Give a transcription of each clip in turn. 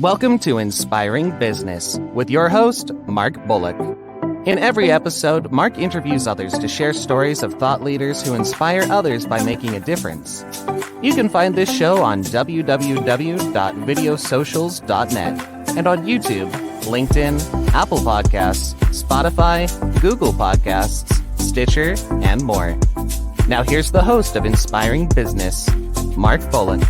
Welcome to Inspiring Business with your host, Mark Bullock. In every episode, Mark interviews others to share stories of thought leaders who inspire others by making a difference. You can find this show on www.videosocials.net and on YouTube, LinkedIn, Apple Podcasts, Spotify, Google Podcasts, Stitcher, and more. Now here's the host of Inspiring Business, Mark Bullock.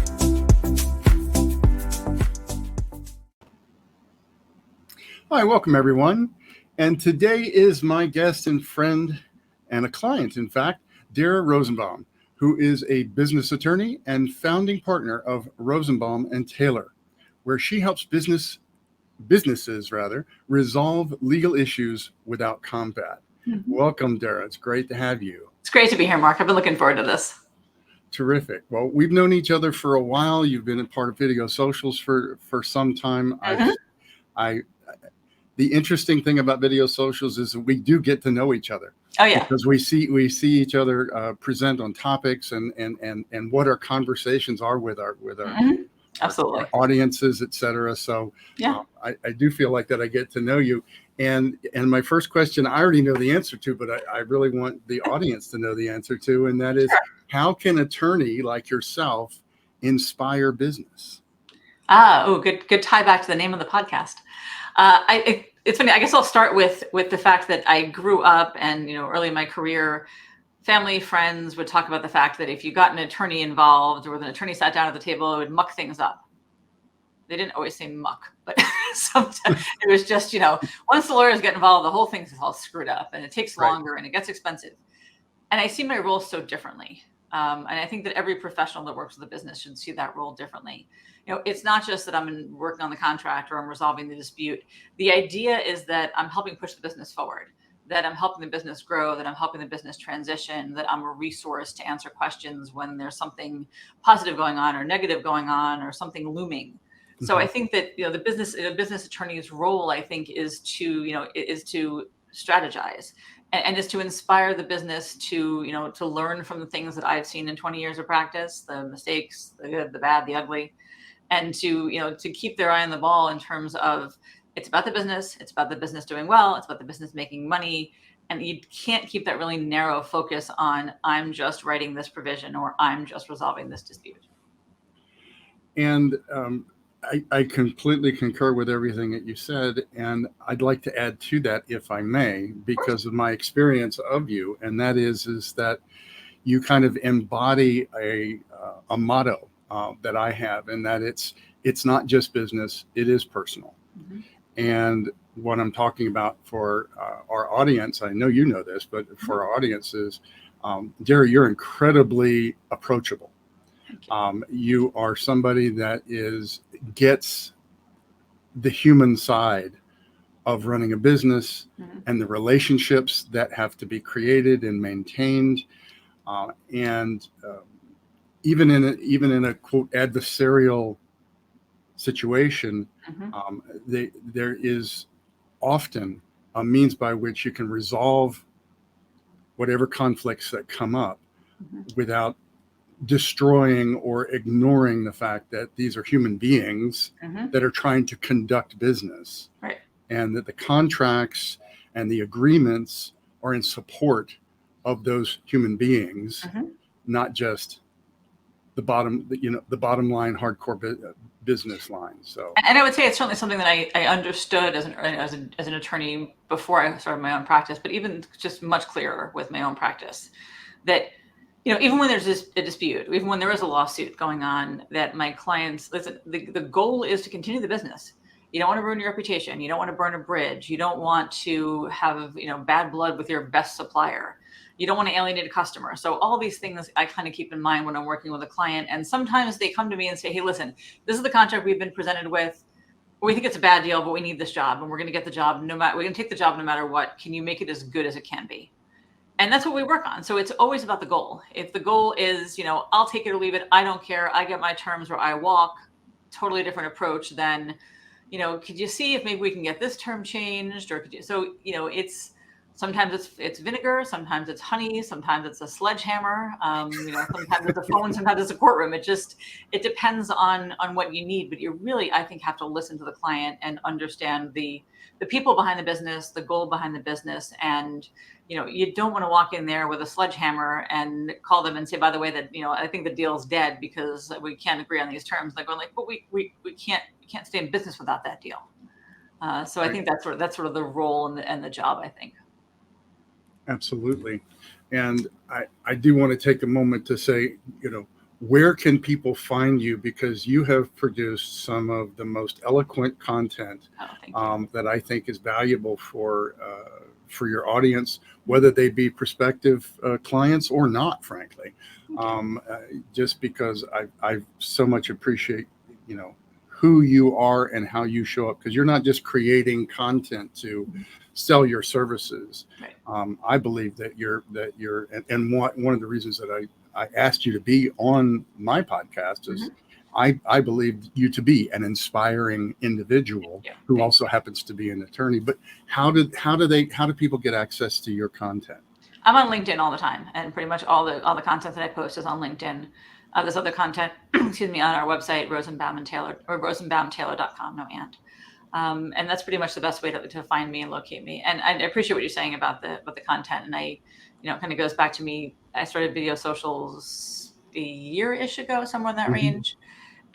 Hi, welcome everyone. And today is my guest and friend and a client, in fact, Dara Rosenbaum, who is a business attorney and founding partner of Rosenbaum and Taylor, where she helps businesses resolve legal issues without combat. Mm-hmm. Welcome, Dara. It's great to have you. It's great to be here, Mark. I've been looking forward to this. Terrific. Well, we've known each other for a while. You've been a part of Video Socials for some time. Mm-hmm. The interesting thing about Video Socials is we do get to know each other. Oh yeah, because we see each other present on topics and what our conversations are with our mm-hmm. Absolutely. Our audiences, etc. So yeah, I do feel like that I get to know you. And my first question I already know the answer to, but I really want the audience to know the answer to, and that is, sure. How can an attorney like yourself inspire business? Good tie back to the name of the podcast. It's funny. I guess I'll start with the fact that I grew up, and early in my career, family, friends would talk about the fact that if you got an attorney involved, or the attorney sat down at the table, it would muck things up. They didn't always say muck, but sometimes it was just once the lawyers get involved, the whole thing's all screwed up, and it takes longer, and it gets expensive. And I see my role so differently, and I think that every professional that works with a business should see that role differently. It's not just that I'm working on the contract or I'm resolving the dispute. The idea is that I'm helping push the business forward, that I'm helping the business grow, that I'm helping the business transition, that I'm a resource to answer questions when there's something positive going on or negative going on or something looming. Mm-hmm. So I think that the business attorney's role, I think, is to strategize and is to inspire the business to learn from the things that I've seen in 20 years of practice, the mistakes, the good, the bad, the ugly. And to keep their eye on the ball in terms of it's about the business doing well, it's about the business making money, and you can't keep that really narrow focus on I'm just writing this provision or I'm just resolving this dispute. And I completely concur with everything that you said, and I'd like to add to that, if I may, because of my experience of you, and that is that you kind of embody a motto that I have, and that it's not just business, it is personal. Mm-hmm. And what I'm talking about for our audience, I know you know this, but for our audience is, Dara, you're incredibly approachable. You are somebody that gets the human side of running a business, mm-hmm. and the relationships that have to be created and maintained, even in a quote adversarial situation, mm-hmm. There is often a means by which you can resolve whatever conflicts that come up, mm-hmm. without destroying or ignoring the fact that these are human beings, mm-hmm. that are trying to conduct business, right? And that the contracts and the agreements are in support of those human beings, mm-hmm. not just the bottom line hardcore business line. So, and I would say it's certainly something that I understood as an attorney before I started my own practice, but even just much clearer with my own practice, that even when there's a dispute, even when there is a lawsuit going on, that my clients listen. The goal is to continue the business. You don't want to ruin your reputation. You don't want to burn a bridge. You don't want to have bad blood with your best supplier. You don't want to alienate a customer. So all these things I kind of keep in mind when I'm working with a client. And sometimes they come to me and say, hey, listen, this is the contract we've been presented with. We think it's a bad deal, but we need this job, and we're going to get the job we're going to take the job no matter what. Can you make it as good as it can be? And that's what we work on. So it's always about the goal. If the goal is, I'll take it or leave it, I don't care, I get my terms where I walk, totally different approach than, could you see if maybe we can get this term changed, or could you? So, it's Sometimes it's vinegar, sometimes it's honey, sometimes it's a sledgehammer, sometimes it's a phone, sometimes it's a courtroom. It depends on what you need, but you really, I think, have to listen to the client and understand the people behind the business, the goal behind the business. And, you don't want to walk in there with a sledgehammer and call them and say, by the way, that, I think the deal's dead because we can't agree on these terms. Like, we're like, but we can't stay in business without that deal. So I think that's sort of the role and the job, I think. Absolutely. And I do want to take a moment to say, where can people find you? Because you have produced some of the most eloquent content that I think is valuable for your audience, whether they be prospective clients or not, frankly. Just because I so much appreciate, who you are and how you show up, because you're not just creating content to sell your services. Right. I believe that you're and one of the reasons that I asked you to be on my podcast is I believe you to be an inspiring individual who also happens to be an attorney. But how do people get access to your content? I'm on LinkedIn all the time, and pretty much all the content that I post is on LinkedIn. There's other content, on our website, Rosenbaum and Taylor, or rosenbaumtaylor.com, no and. And that's pretty much the best way to find me and locate me. And I appreciate what you're saying about the content. And I, kind of goes back to me. I started video socials a year-ish ago, somewhere in that range.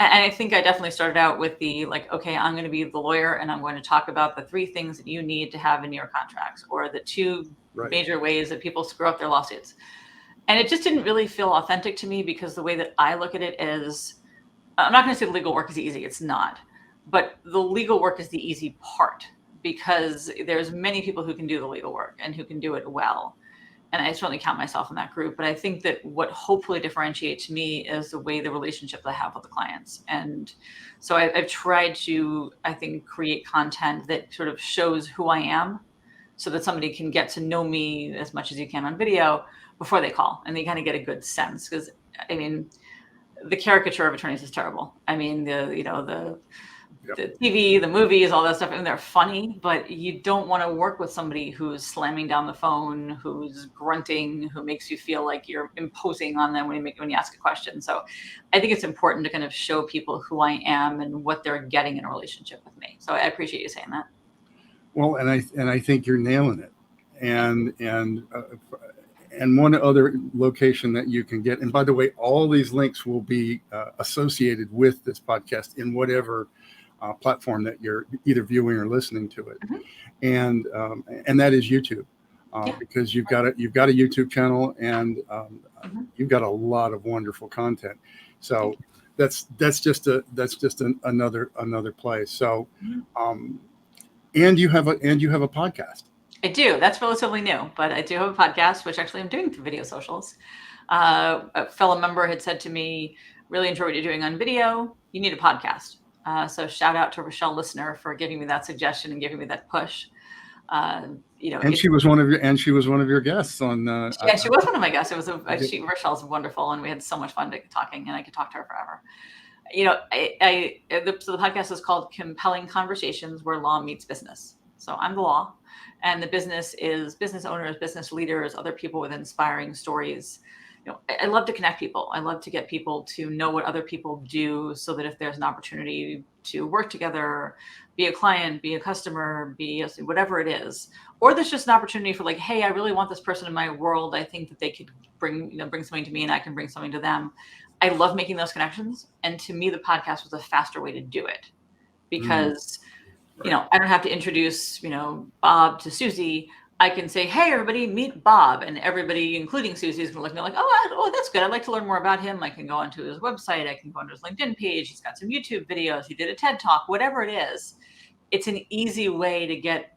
And I think I definitely started out with the okay, I'm going to be the lawyer and I'm going to talk about the 3 things that you need to have in your contracts, or the 2 major ways that people screw up their lawsuits. And it just didn't really feel authentic to me, because the way that I look at it is, I'm not going to say the legal work is easy. It's not. But the legal work is the easy part, because there's many people who can do the legal work and who can do it well. And I certainly count myself in that group. But I think that what hopefully differentiates me is the relationships I have with the clients. And so I've tried to, I think, create content that sort of shows who I am, so that somebody can get to know me as much as you can on video before they call, and they kind of get a good sense. Because, I mean, the caricature of attorneys is terrible. I mean, the TV, the movies, all that stuff, and they're funny, but you don't want to work with somebody who's slamming down the phone, who's grunting, who makes you feel like you're imposing on them when you ask a question. So I think it's important to kind of show people who I am and what they're getting in a relationship with me. So I appreciate you saying that. Well, and I think you're nailing it. And one other location that you can get, and by the way, all these links will be associated with this podcast in whatever platform that you're either viewing or listening to it, and that is YouTube, because you've got a YouTube channel, and you've got a lot of wonderful content. So that's just another place. So, and you have a podcast. I do. That's relatively new, but I do have a podcast, which actually I'm doing through video socials. A fellow member had said to me, really enjoy what you're doing on video. You need a podcast. So shout out to Rochelle Listener for giving me that suggestion and giving me that push. And she was one of your guests on. Yeah, she was one of my guests. It was Rochelle's wonderful, and we had so much fun talking, and I could talk to her forever. So the podcast is called Compelling Conversations Where Law Meets Business. So I'm the law, and the business is business owners, business leaders, other people with inspiring stories. I love to connect people. I love to get people to know what other people do, so that if there's an opportunity to work together, be a client, be a customer, be whatever it is, or there's just an opportunity for hey, I really want this person in my world. I think that they could bring something to me, and I can bring something to them. I love making those connections. And to me, the podcast was a faster way to do it, because I don't have to introduce, Bob to Susie. I can say, hey, everybody, meet Bob. And everybody, including Susie, is going to look at me like, oh, that's good. I'd like to learn more about him. I can go onto his website. I can go onto his LinkedIn page. He's got some YouTube videos. He did a TED Talk, whatever it is. It's an easy way to get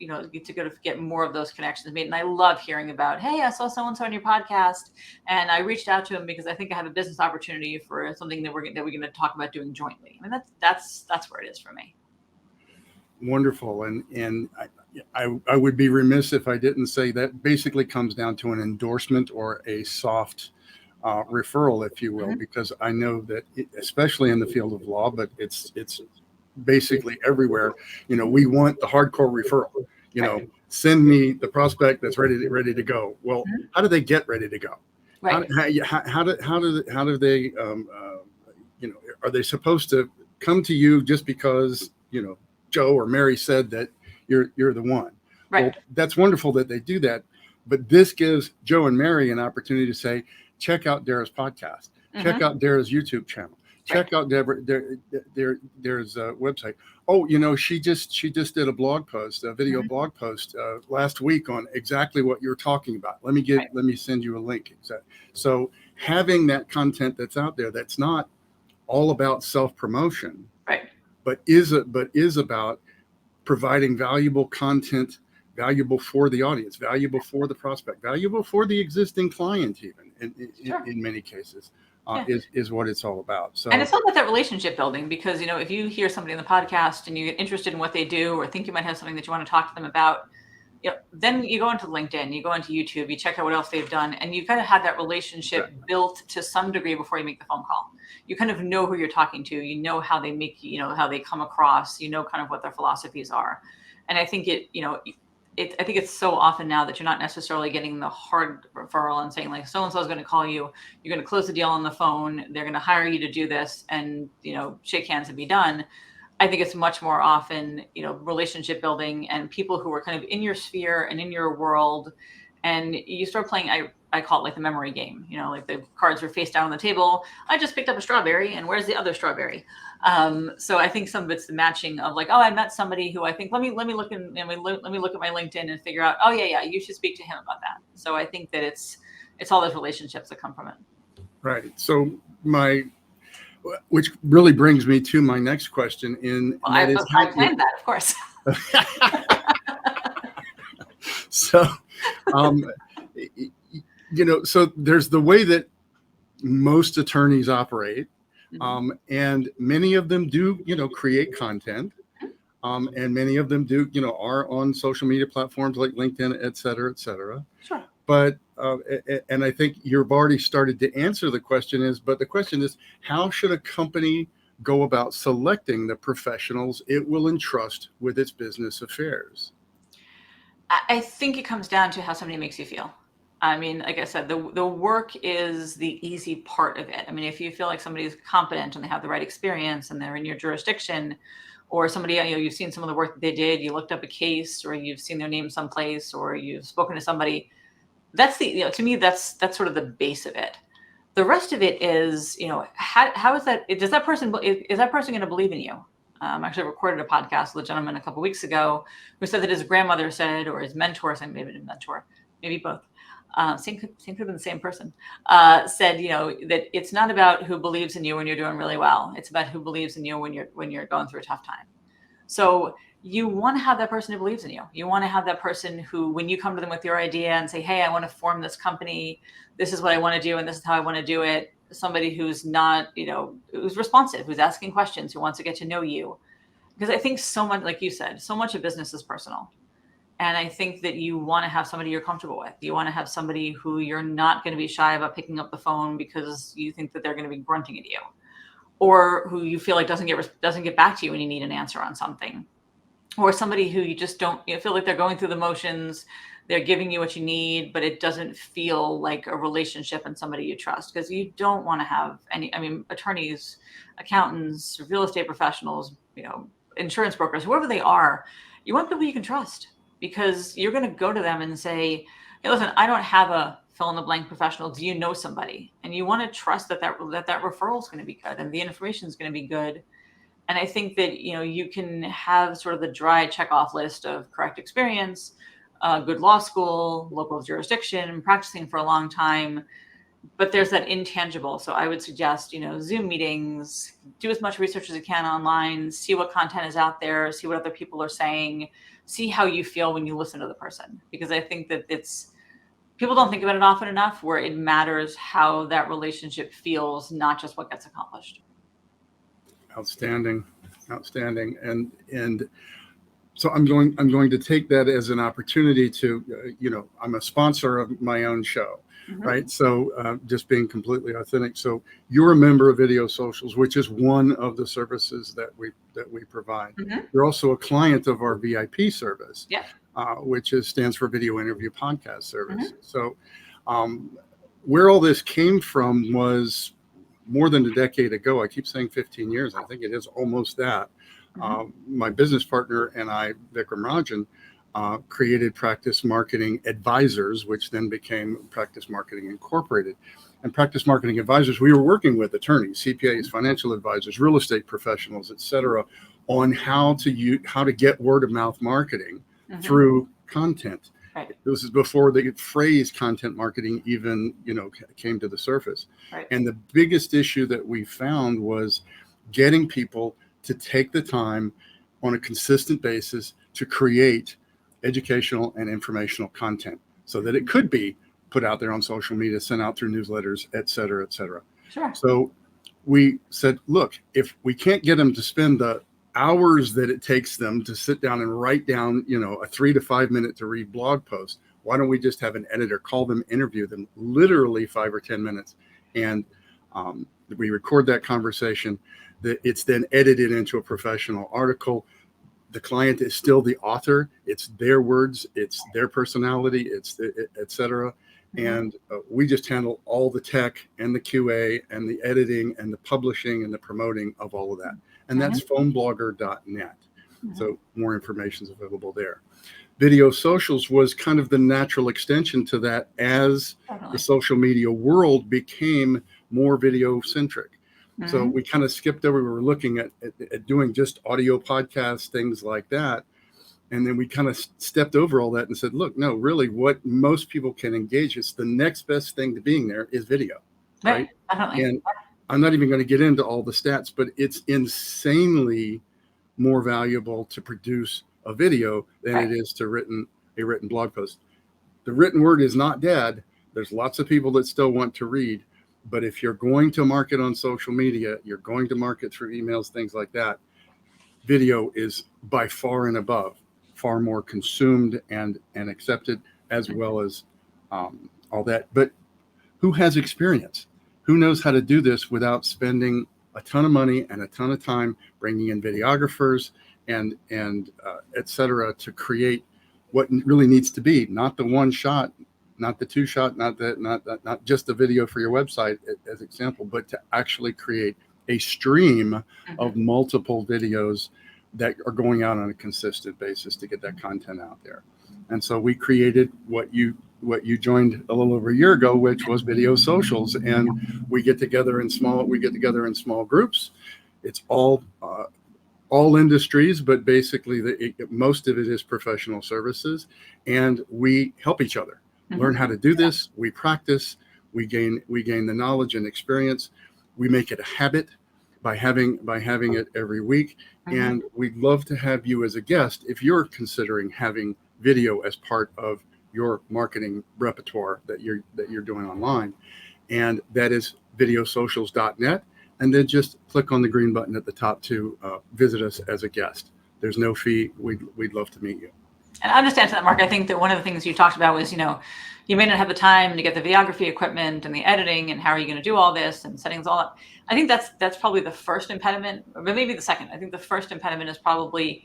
more of those connections made. And I love hearing about, hey, I saw so-and-so on your podcast, and I reached out to him because I think I have a business opportunity for something that we're going to talk about doing jointly. I mean, that's where it is for me. Wonderful. And I would be remiss if I didn't say that basically comes down to an endorsement or a soft referral, if you will, because I know that especially in the field of law, but it's basically everywhere, we want the hardcore referral, send me the prospect that's ready to go. Well, Mhm. how do they get ready to go? Right. How do they are they supposed to come to you just because Joe or Mary said that you're the one? Right. Well, that's wonderful that they do that, but this gives Joe and Mary an opportunity to say, check out Dara's podcast, check out Dara's YouTube channel, check out there's a website. Oh, she just did a blog post, a video blog post last week on exactly what you're talking about. Let me send you a link. So having that content that's out there, that's not all about self-promotion, right, but is about providing valuable content, valuable for the audience, valuable for the prospect, valuable for the existing client, even in many cases. Is what it's all about. So, and it's all about that relationship building, because if you hear somebody in the podcast and you get interested in what they do, or think you might have something that you want to talk to them about, then you go into LinkedIn, you go into YouTube, you check out what else they've done, and you kind of had that relationship built to some degree before you make the phone call. You kind of know who you're talking to, how they make, how they come across, kind of what their philosophies are. And I think I think it's so often now that you're not necessarily getting the hard referral and saying like, so-and-so is going to call you, you're going to close the deal on the phone, they're going to hire you to do this, and, shake hands and be done. I think it's much more often, relationship building and people who are kind of in your sphere and in your world. And you start playing, I call it like the memory game, like the cards are face down on the table. I just picked up a strawberry, and where's the other strawberry? So I think some of it's the matching of like, oh, I met somebody who I think, let me look at my LinkedIn and figure out, oh yeah, you should speak to him about that. So I think that it's all those relationships that come from it. Right. So which really brings me to my next question. I planned that, of course. So, so there's the way that most attorneys operate, and many of them do, create content, and many of them do, are on social media platforms like LinkedIn, et cetera, et cetera. Sure. But, and I think you've already started to answer the question but the question is, how should a company go about selecting the professionals it will entrust with its business affairs? I think it comes down to how somebody makes you feel. I mean, like I said, the work is the easy part of it. I mean, if you feel like somebody's competent and they have the right experience and they're in your jurisdiction, or somebody, you've seen some of the work that they did, you looked up a case, or you've seen their name someplace, or you've spoken to somebody, that's to me, that's sort of the base of it. The rest of it is, how is that, is that person going to believe in you? Actually recorded a podcast with a gentleman a couple of weeks ago who said that his grandmother said, or his mentor, maybe both, could have been the same person, said, that it's not about who believes in you when you're doing really well. It's about who believes in you when you're going through a tough time. So you want to have that person who believes in you. You want to have that person who, when you come to them with your idea and say, hey, I want to form this company, this is what I want to do, and this is how I want to do it. Somebody who's not, who's responsive, who's asking questions, who wants to get to know you. Because I think so much, like you said, so much of business is personal. And I think that you want to have somebody you're comfortable with. You want to have somebody who you're not going to be shy about picking up the phone because you think that they're going to be grunting at you, or who you feel like doesn't get back to you when you need an answer on something, or somebody who you just don't feel like they're going through the motions. They're giving you what you need, but it doesn't feel like a relationship and somebody you trust, because you don't want to have attorneys, accountants, real estate professionals, insurance brokers, whoever they are, you want people you can trust, because you're going to go to them and say, hey, listen, I don't have a fill in the blank professional. Do you know somebody? And you want to trust that referral is going to be good and the information is going to be good. And I think that, you can have sort of the dry checkoff list of correct experience, good law school, local jurisdiction, practicing for a long time, but there's that intangible. So I would suggest, Zoom meetings, do as much research as you can online, see what content is out there, see what other people are saying, see how you feel when you listen to the person. Because I think that people don't think about it often enough, where it matters how that relationship feels, not just what gets accomplished. Outstanding. And so I'm going to take that as an opportunity to, I'm a sponsor of my own show, right? So just being completely authentic. So you're a member of Video Socials, which is one of the services that we provide. You're also a client of our VIP service. Yeah. which stands for Video Interview Podcast Service. Mm-hmm. So where all this came from was more than a decade ago. I keep saying 15 years. I think it is almost that. My business partner and I, Vikram Rajan, created Practice Marketing Advisors, which then became Practice Marketing Incorporated. And Practice Marketing Advisors, we were working with attorneys, CPAs, financial advisors, real estate professionals, et cetera, on how to get word of mouth marketing through content. Right. This is before the phrase content marketing even, came to the surface. Right. And the biggest issue that we found was getting people to take the time on a consistent basis to create educational and informational content so that it could be put out there on social media, sent out through newsletters, et cetera, et cetera. Sure. So we said, look, if we can't get them to spend the hours that it takes them to sit down and write down, a 3 to 5 minute to read blog post, why don't we just have an editor call them, interview them, literally 5 or 10 minutes. And we record that conversation. It's then edited into a professional article. The client is still the author. It's their words, it's their personality, et cetera. And we just handle all the tech and the QA and the editing and the publishing and the promoting of all of that. And that's phoneblogger.net. So more information is available there. Video socials was kind of the natural extension to that as the social media world became more video centric. So we kind of skipped over. We were looking at doing just audio podcasts, things like that. And then we kind of stepped over all that and said, look, no, really what most people can engage, it's the next best thing to being there is video. Right. Definitely. And I'm not even going to get into all the stats, but it's insanely more valuable to produce a video than it is to a written blog post. The written word is not dead. There's lots of people that still want to read. But if you're going to market on social media, you're going to market through emails, things like that, video is by far and above, far more consumed and accepted, as well as all that. But who has experience? Who knows how to do this without spending a ton of money and a ton of time bringing in videographers and et cetera to create what really needs to be, not the one shot, not the two shot, not just the video for your website as example, but to actually create a stream of multiple videos that are going out on a consistent basis to get that content out there. And so we created what you joined a little over a year ago, which was Video Socials, and we get together in small groups. It's all industries, but basically most of it is professional services, and we help each other learn how to do this. We practice, we gain the knowledge and experience. We make it a habit by having it every week. And we'd love to have you as a guest if you're considering having video as part of your marketing repertoire that you're doing online. And that is videosocials.net. And then just click on the green button at the top to visit us as a guest. There's no fee. We'd love to meet you. And I understand that, Mark. I think that one of the things you talked about was, you may not have the time to get the videography equipment and the editing, and how are you going to do all this and settings all up. I think that's probably the first impediment, but maybe the second. I think the first impediment is probably,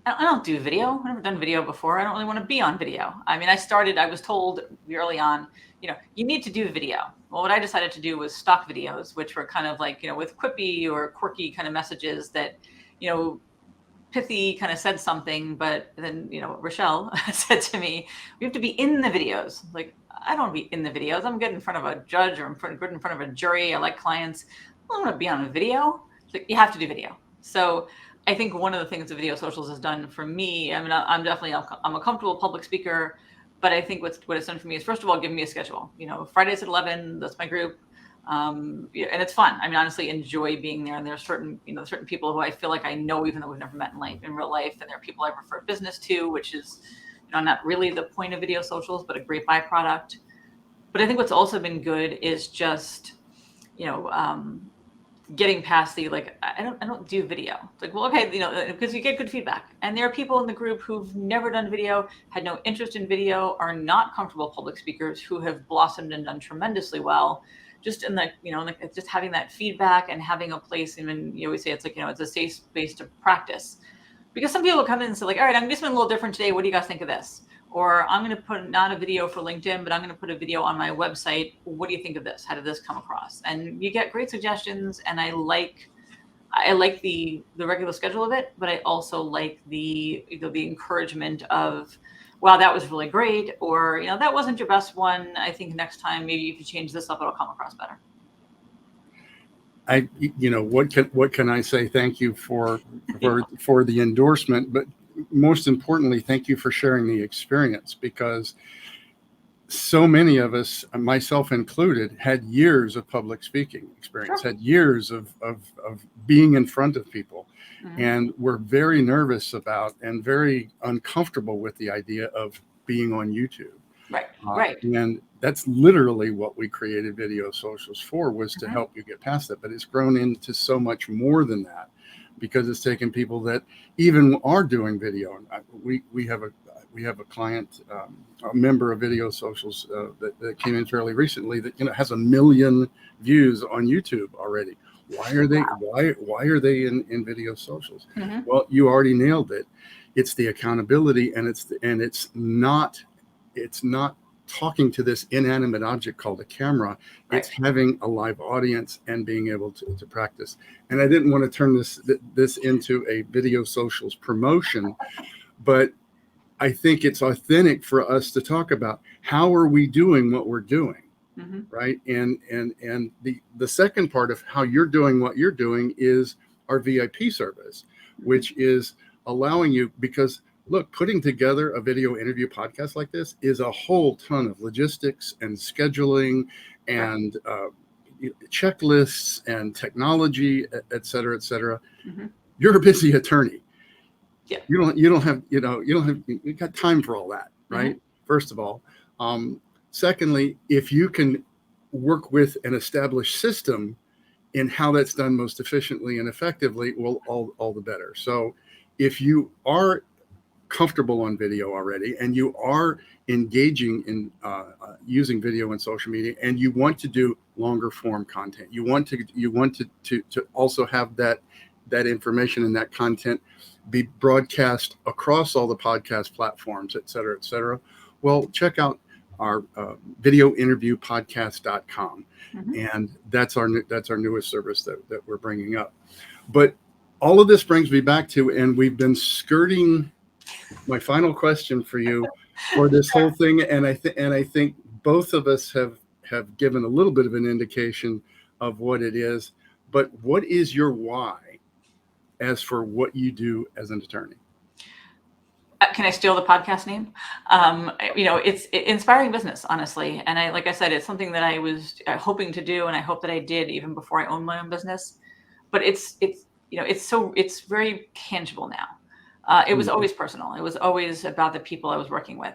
I don't do video. I've never done video before. I don't really want to be on video. I mean, I was told early on, you need to do video. Well, what I decided to do was stock videos, which were kind of like, with quippy or quirky kind of messages that, pithy kind of said something, but then, Rochelle said to me, we have to be in the videos. Like, I don't want to be in the videos. I'm good in front of a judge or in front of a jury. I like clients. I don't want to be on a video. Like, you have to do video. So I think one of the things that Video Socials has done for me, I mean, I'm a comfortable public speaker, but I think what it's done for me is, first of all, give me a schedule. Fridays at 11, that's my group. And it's fun. I mean, honestly, enjoy being there. And there's certain people who I feel like I know, even though we've never met in real life. And there are people I refer business to, which is, not really the point of Video Socials, but a great byproduct. But I think what's also been good is just, getting past the, like, I don't do video. It's like, well, okay, because you get good feedback. And there are people in the group who've never done video, had no interest in video, are not comfortable public speakers, who have blossomed and done tremendously well. Just in the, just having that feedback and having a place, and we say it's like, it's a safe space to practice. Because some people come in and say like, all right, I'm going to do something a little different today. What do you guys think of this? Or I'm going to put not a video for LinkedIn, but I'm going to put a video on my website. What do you think of this? How did this come across? And you get great suggestions. And I like the regular schedule of it, but I also like the encouragement of, wow, that was really great. Or, that wasn't your best one. I think next time, maybe if you change this up, it'll come across better. What can I say? Thank you for the endorsement, but most importantly, thank you for sharing the experience, because so many of us, myself included, had years of public speaking experience, Sure. had years of being in front of people, Mm-hmm. and we're very nervous about and very uncomfortable with the idea of being on YouTube. Right. And that's literally what we created Video Socials for, was to Mm-hmm. help you get past that. But it's grown into so much more than that, because it's taken people that even are doing video. We have a client, a member of Video Socials that came in fairly recently that has 1 million views on YouTube already. Why are they? Wow. Why are they in Video Socials? Mm-hmm. Well, you already nailed it. It's the accountability, and it's not talking to this inanimate object called a camera. Right. It's having a live audience and being able to practice. And I didn't want to turn this into a Video Socials promotion, but I think it's authentic for us to talk about how are we doing what we're doing. Mm-hmm. Right. And the second part of how you're doing what you're doing is our VIP service, which is allowing you, because look, putting together a video interview podcast like this is a whole ton of logistics and scheduling and checklists and technology, et cetera, et cetera. Mm-hmm. You're a busy attorney. Yeah. You got time for all that, right? Mm-hmm. First of all. Secondly, if you can work with an established system in how that's done most efficiently and effectively, well, all the better. So if you are comfortable on video already, and you are engaging in using video and social media, and you want to do longer form content, you want to also have that information and that content be broadcast across all the podcast platforms, et cetera, well, check out our videointerviewpodcast.com. Mm-hmm. And that's our newest service that we're bringing up. But all of this brings me back to, and we've been skirting my final question for you for this whole thing, and I think both of us have given a little bit of an indication of what it is. But what is your why as for what you do as an attorney? Can I steal the podcast name? It's inspiring business, honestly. And like I said, it's something that I was hoping to do, and I hope that I did even before I owned my own business. But it's very tangible now. It was always personal. It was always about the people I was working with.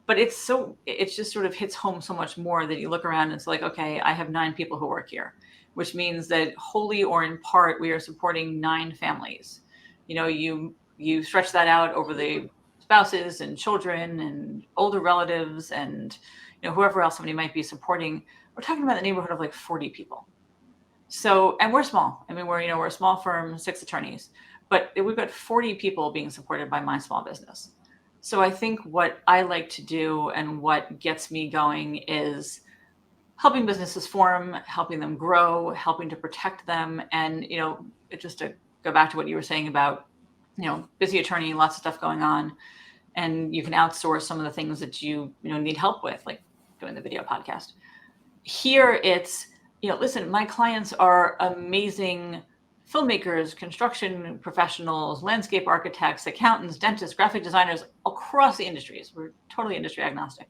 But it just sort of hits home so much more that you look around and it's like, okay, I have 9 people who work here, which means that wholly or in part, we are supporting 9 families. You stretch that out over the spouses and children and older relatives and whoever else somebody might be supporting. We're talking about the neighborhood of like 40 people. So, and we're small. I mean, we're a small firm, 6 attorneys, but we've got 40 people being supported by my small business. So I think what I like to do and what gets me going is helping businesses form, helping them grow, helping to protect them. And, just to go back to what you were saying about, busy attorney, lots of stuff going on, and you can outsource some of the things that you need help with, like doing the video podcast. Here it's, listen, my clients are amazing filmmakers, construction professionals, landscape architects, accountants, dentists, graphic designers across the industries. We're totally industry agnostic.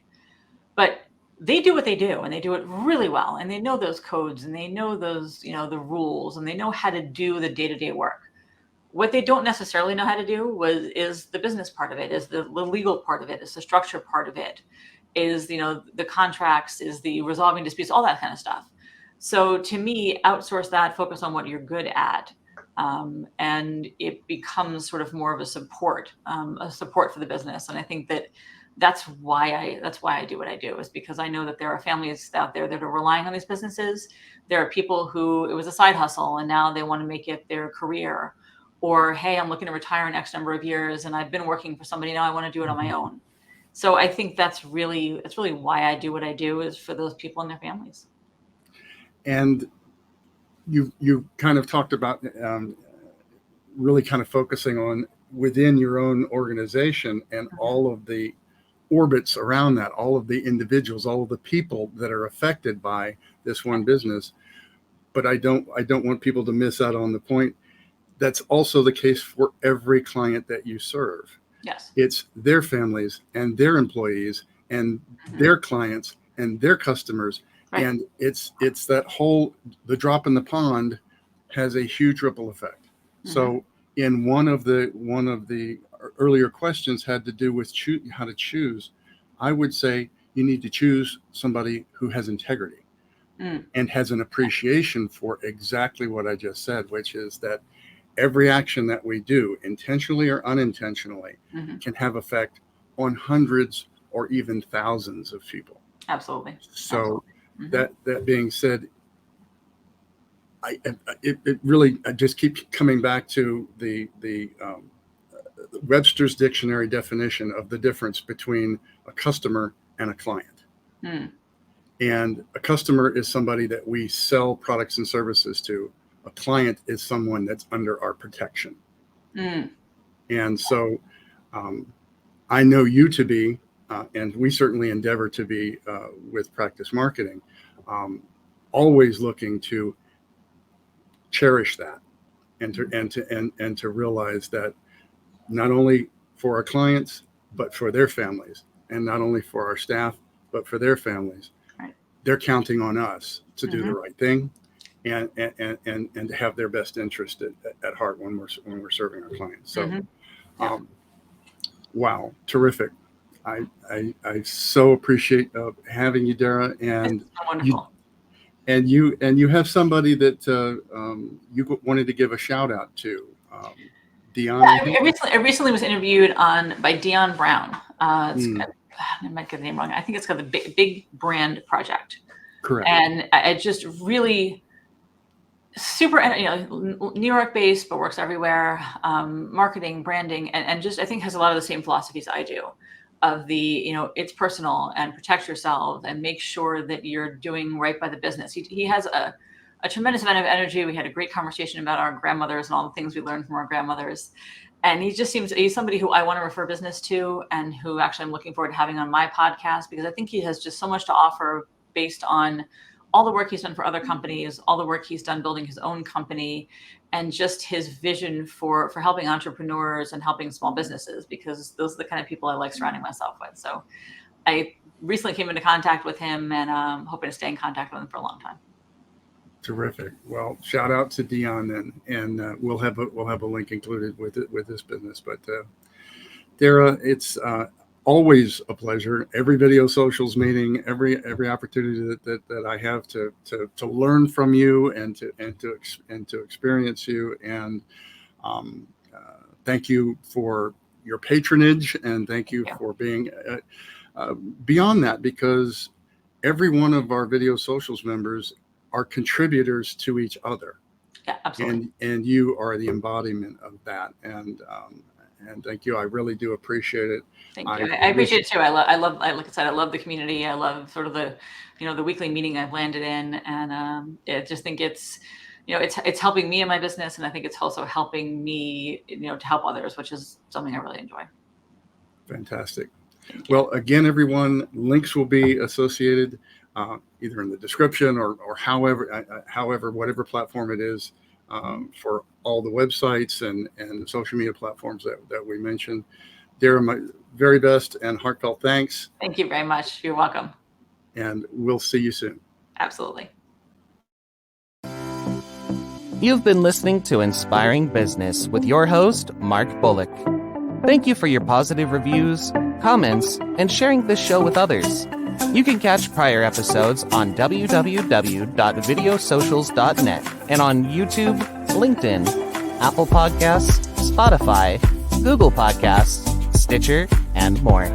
But they do what they do, and they do it really well. And they know those codes, and they know those, the rules, and they know how to do the day-to-day work. What they don't necessarily know how to do is the business part of it, is the legal part of it, is the structure part of it, is, the contracts, is the resolving disputes, all that kind of stuff. So to me, outsource that, focus on what you're good at. And it becomes sort of more of a support for the business. And I think that's why I do what I do, is because I know that there are families out there that are relying on these businesses. There are people who it was a side hustle and now they want to make it their career, or, hey, I'm looking to retire in X number of years and I've been working for somebody, now I want to do it on my own. So I think that's really why I do what I do, is for those people and their families. And you kind of talked about really kind of focusing on within your own organization and all of the orbits around that, all of the individuals, all of the people that are affected by this one business. But I don't want people to miss out on the point. That's also the case for every client that you serve. Yes. It's their families and their employees and their clients and their customers. Right. And it's that whole, the drop in the pond has a huge ripple effect. So in one of the earlier questions had to do with how to choose. I would say you need to choose somebody who has integrity and has an appreciation for exactly what I just said, which is that every action that we do, intentionally or unintentionally, can have effect on hundreds or even thousands of people. Absolutely. So that being said, it really, I just keep coming back to the Webster's dictionary definition of the difference between a customer and a client. And a customer is somebody that we sell products and services to. A client is someone that's under our protection. And so I know you to be, and we certainly endeavor to be with Practice Marketing, always looking to cherish that and to realize that not only for our clients, but for their families, and not only for our staff, but for their families, they're counting on us to do the right thing. And to have their best interest at heart when we're serving our clients. So, wow, terrific! I so appreciate having you, Dara, and wonderful. You have somebody that you wanted to give a shout out to, Dion. Yeah, I recently was interviewed by Dion Brown. I might get the name wrong. I think it's called the Big Brand Project. Correct. And I just really super, New York based, but works everywhere. Marketing, branding, and just, I think has a lot of the same philosophies I do, of the, it's personal and protect yourself and make sure that you're doing right by the business. He has a tremendous amount of energy. We had a great conversation about our grandmothers and all the things we learned from our grandmothers. And he's somebody who I want to refer business to, and who actually I'm looking forward to having on my podcast, because I think he has just so much to offer based on all the work he's done for other companies, all the work he's done building his own company, and just his vision for helping entrepreneurs and helping small businesses, because those are the kind of people I like surrounding myself with. So I recently came into contact with him, and I'm hoping to stay in contact with him for a long time. Terrific. Well, shout out to Dion then, and we'll have a link included with this business. But Dara, it's always a pleasure. Every Video Socials meeting, every opportunity that I have to learn from you and to experience you, and thank you for your patronage, and thank you for being beyond that, because every one of our Video Socials members are contributors to each other. Yeah, absolutely. And you are the embodiment of that. And thank you. I really do appreciate it. Thank you. I appreciate it too. I love, like I said, I love the community. I love sort of the weekly meeting I've landed in, and I just think it's helping me in my business, and I think it's also helping me, to help others, which is something I really enjoy. Fantastic. Well, again, everyone, links will be associated either in the description or however, whatever platform it is, for all the websites and the social media platforms that we mentioned. Dara, my very best and heartfelt thanks. Thank you very much. You're welcome. And we'll see you soon. Absolutely. You've been listening to Inspiring Business with your host, Mark Bullock. Thank you for your positive reviews, comments, and sharing this show with others. You can catch prior episodes on www.videosocials.net and on YouTube, LinkedIn, Apple Podcasts, Spotify, Google Podcasts, Stitcher, and more.